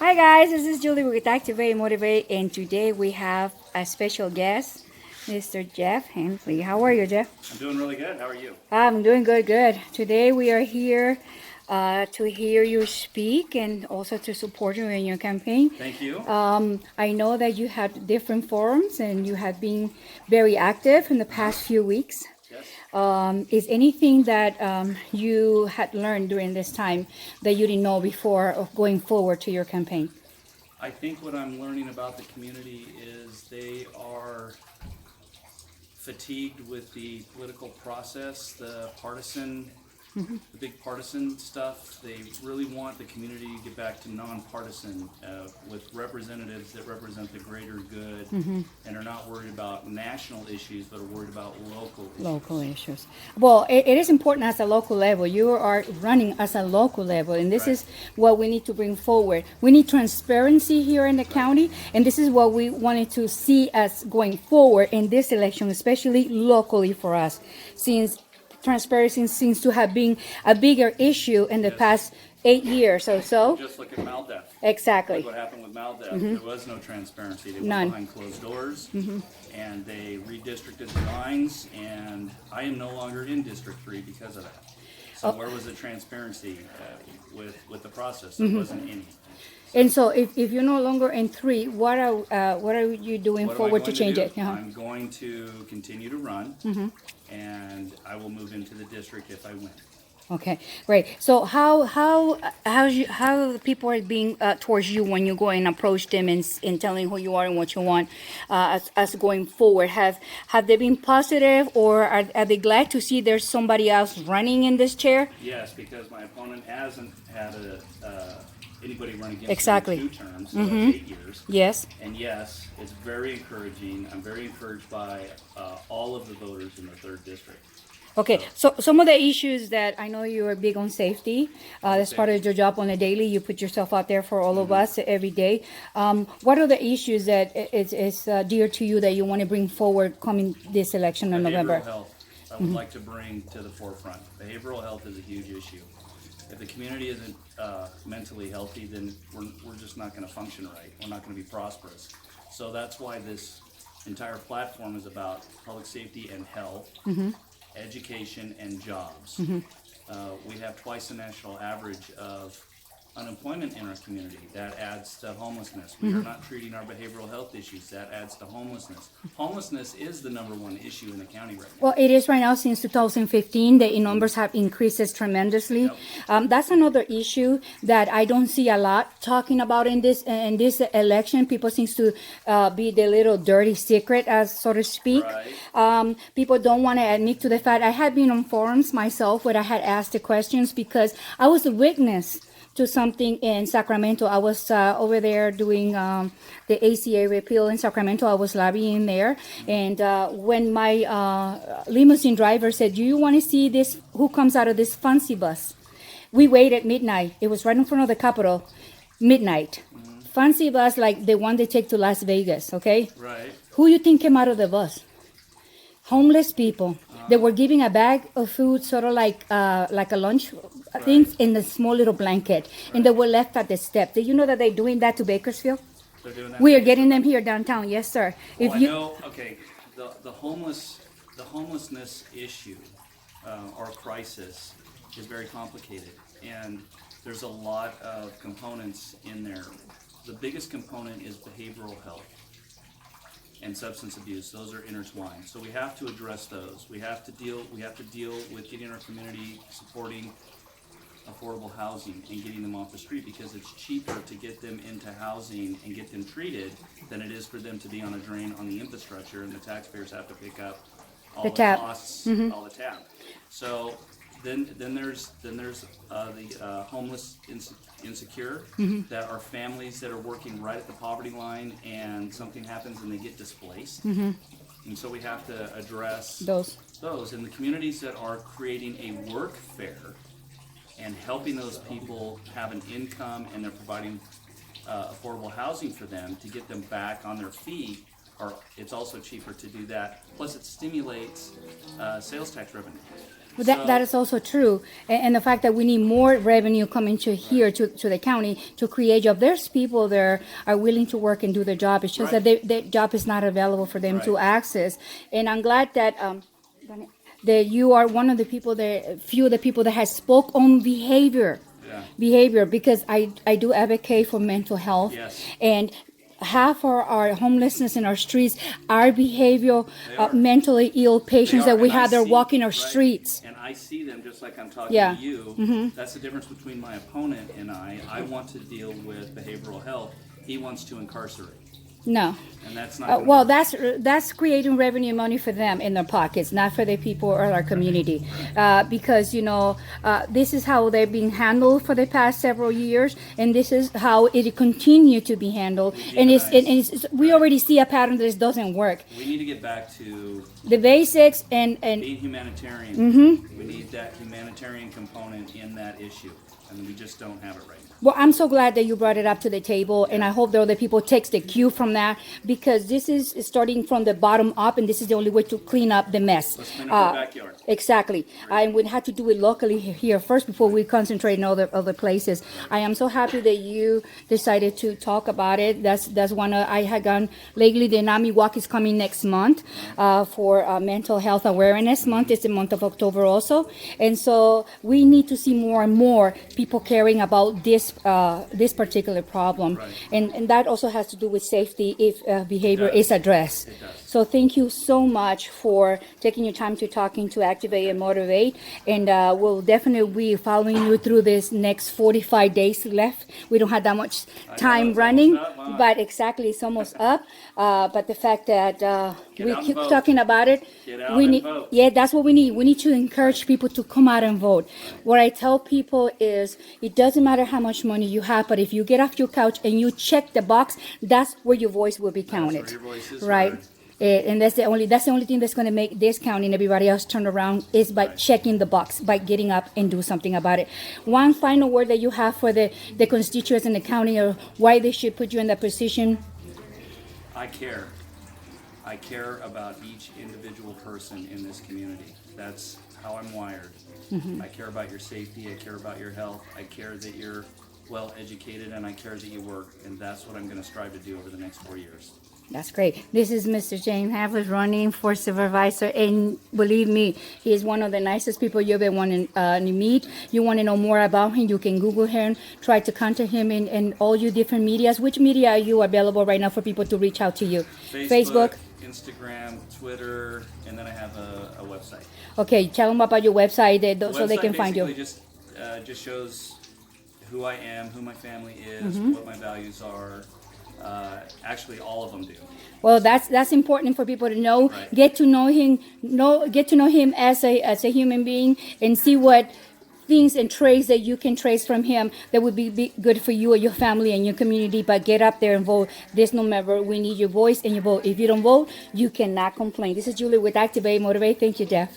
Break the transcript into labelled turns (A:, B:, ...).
A: Hi guys, this is Julie with Activate Motivate, and today we have a special guest, Mr. Jeff Heinle. How are you, Jeff?
B: I'm doing really good. How are you?
A: I'm doing good. Today we are here to hear you speak and also to support you in your campaign.
B: Thank you.
A: I know that you had different forums and you have been very active in the past few weeks.
B: Yes.
A: Is anything that you had learned during this time that you didn't know before of going forward to your campaign?
B: I think what I'm learning about the community is they are fatigued with the political process, the big partisan stuff. They really want the community to get back to nonpartisan with representatives that represent the greater good and are not worried about national issues, but are worried about local issues.
A: Local issues. Well, it is important as a local level. You are running as a local level, and this
B: Right.
A: is what we need to bring forward. We need transparency here in the county, and this is what we wanted to see as going forward in this election, especially locally for us, since transparency seems to have been a bigger issue in the
B: Yes.
A: past 8 years or so.
B: Just look at Maldef.
A: Exactly.
B: Look what happened with Maldef. There was no transparency. They went
A: None.
B: behind closed doors, and they redistricted the lines, and I am no longer in District 3 because of that. So where was the transparency with the process? There wasn't any.
A: And so, if you're no longer in 3, what are you doing
B: What am I
A: forward to
B: going
A: change
B: do?
A: it? Uh-huh.
B: I'm going to continue to run, and I will move into the district if I win.
A: Okay, great. So how people are being towards you when you go and approach them and telling who you are and what you want as going forward? Have they been positive, or are they glad to see there's somebody else running in this chair?
B: Yes, because my opponent hasn't had anybody run against
A: Exactly.
B: me in 2 terms, so that's 8 years.
A: Yes.
B: And yes, it's very encouraging. I'm very encouraged by all of the voters in the 3rd district.
A: Okay, so some of the issues that I know you are big on safety, that's part of your job on a daily. You put yourself out there for all of us every day. What are the issues that is dear to you that you want to bring forward coming this election in November?
B: Behavioral health, I would like to bring to the forefront. Behavioral health is a huge issue. If the community isn't mentally healthy, then we're just not going to function right. We're not going to be prosperous. So that's why this entire platform is about public safety and health, education, and jobs. We have twice the national average of unemployment in our community. That adds to homelessness. We are not treating our behavioral health issues. That adds to homelessness. Homelessness is the #1 issue in the county right now.
A: Well, it is right now since 2015. The numbers have increased tremendously. That's another issue that I don't see a lot talking about in this election. People seems to be the little dirty secret, as so to speak.
B: Right.
A: People don't want to admit to the fact. I had been on forums myself where I had asked the questions because I was a witness to something in Sacramento. I was over there doing the ACA repeal in Sacramento. I was lobbying there. And when my limousine driver said, "Do you want to see this? Who comes out of this fancy bus?" We waited midnight. It was right in front of the Capitol, midnight. Fancy bus like the one they take to Las Vegas, okay?
B: Right.
A: Who you think came out of the bus? Homeless people. They were giving a bag of food, sort of like a lunch things in a small little blanket, and they were left at the step. Did you know that they're doing that to Bakersfield?
B: They're doing that.
A: We are getting them here downtown. Yes, sir.
B: Well, I know. Okay, the homelessness issue or crisis is very complicated, and there's a lot of components in there. The biggest component is behavioral health and substance abuse. Those are intertwined. So we have to address those. We have to deal with getting our community supporting affordable housing and getting them off the street, because it's cheaper to get them into housing and get them treated than it is for them to be on a drain on the infrastructure, and the taxpayers have to pick up all the
A: tab.
B: costs, all the tab. So then there's the homeless insecure, that are families that are working right at the poverty line, and something happens and they get displaced. And so we have to address those in the communities that are creating a work fair and helping those people have an income, and they're providing affordable housing for them to get them back on their feet, it's also cheaper to do that. Plus, it stimulates sales tax revenue.
A: Well, that is also true, and the fact that we need more revenue coming to here to the county to create jobs. There's people there are willing to work and do their job. It's just
B: Right.
A: that their job is not available for them to
B: Right.
A: access. And I'm glad that you are one of the people few of the people that has spoke on behavior.
B: Yeah.
A: Behavior, because I do advocate for mental health.
B: Yes.
A: And half our homelessness in our streets are behavioral, mentally ill patients that we
B: And I
A: have there
B: see-
A: walking our
B: right,
A: streets.
B: And I see them just like I'm talking
A: Yeah.
B: to you. That's the difference between my opponent and I. I want to deal with behavioral health. He wants to incarcerate.
A: No.
B: And that's not gonna
A: Well,
B: work.
A: that's creating revenue money for them in their pockets, not for the people or our community. Because this is how they're being handled for the past several years, and this is how it continue to be handled. And we already see a pattern that this doesn't work.
B: We need to get back to
A: The basics and
B: being humanitarian. We need that humanitarian component in that issue, and we just don't have it right now.
A: well, I'm so glad that you brought it up to the table, and I hope that other people takes the cue from that, because this is starting from the bottom up, and this is the only way to clean up the mess.
B: Let's clean up our backyard.
A: Exactly. I would have to do it locally here first before we concentrate in other places. I am so happy that you decided to talk about it. That's one I had gone lately. The NAMI Walk is coming next month for Mental Health Awareness Month. It's the month of October also, and so we need to see more and more people caring about this particular problem,
B: Right.
A: and that also has to do with safety if behavior
B: It does.
A: is addressed.
B: It does.
A: So thank you so much for taking your time to talking to Activate and Motivate, and we'll definitely be following you through this next 45 days left. We don't have that much time
B: it's
A: running,
B: almost up, huh?
A: but exactly, it's almost up. But the fact that we
B: out and
A: keep
B: vote.
A: talking about it,
B: Get out
A: we
B: and
A: need,
B: vote.
A: yeah, that's what we need. We need to encourage people to come out and vote. What I tell people is, it doesn't matter how much money you have, but if you get off your couch and you check the box, that's where your voice will be counted.
B: That's where your voice is
A: Right?
B: heard.
A: And that's the only thing that's going to make this county and everybody else turn around, is by
B: Right.
A: checking the box, by getting up and do something about it. One final word that you have for the constituents in the county, or why they should put you in that position.
B: I care. I care about each individual person in this community. That's how I'm wired. I care about your safety. I care about your health. I care that you're well educated, and I care that you work. And that's what I'm going to strive to do over the next 4 years.
A: That's great. This is Mr. James Havlis running for supervisor, and believe me, he is one of the nicest people you ever want to meet. You want to know more about him, you can Google him, try to contact him in all your different medias. Which media are you available right now for people to reach out to you?
B: Facebook, Instagram, Twitter, and then I have a website.
A: Okay, tell them about your website so they
B: Website
A: can find you.
B: basically just shows who I am, who my family is, what my values are. Actually, all of them do.
A: Well, that's important for people to know.
B: Right.
A: Get to know him as a human being, and see what things and traits that you can trace from him that would be good for you or your family and your community. But get up there and vote. This November, we need your voice and your vote. If you don't vote, you cannot complain. This is Julie with Activate Motivate. Thank you, Jeff.